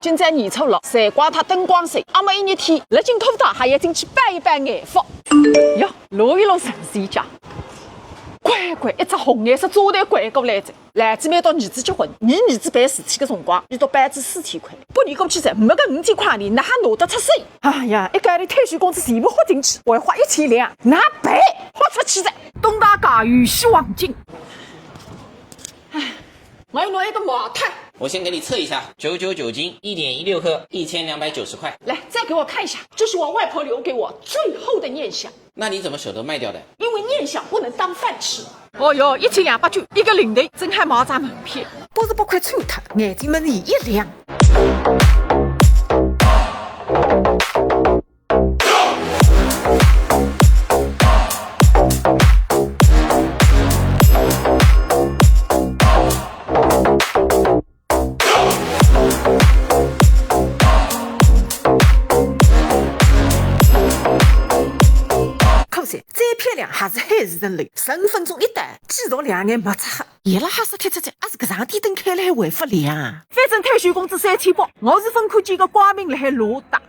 今在年初6，才怪他灯光水，阿么一日天，辣镜头大还要进去摆一摆眼福。哟，录一录神仙家。乖乖，一只红颜色炸弹拐过来着。来姊妹到儿子结婚，你儿子办事体的辰光，遇到班子4000块，拨你过去噻，没个5千块钿，哪还拿得出手？哎呀，一家里退休工资全部花进去，还花1000两，哪办？花出去噻！东大家玉虚黄金。哎，我要拿一个茅台。我先给你测一下，999斤，1.16克，1290块。来，再给我看一下，这是我外婆留给我最后的念想。那你怎么舍得卖掉的？因为念想不能当饭吃。哦哟，1289，一个领队，真还毛张门票，不是不快穿脱，眼睛门里一亮。再漂亮还是海市蜃楼，10分钟一单，继续2眼没擦黑。伊拉哈斯贴出去，也是搿场电灯开了还会发亮。反正退休工资3000包，我是分看见个光明辣海落达。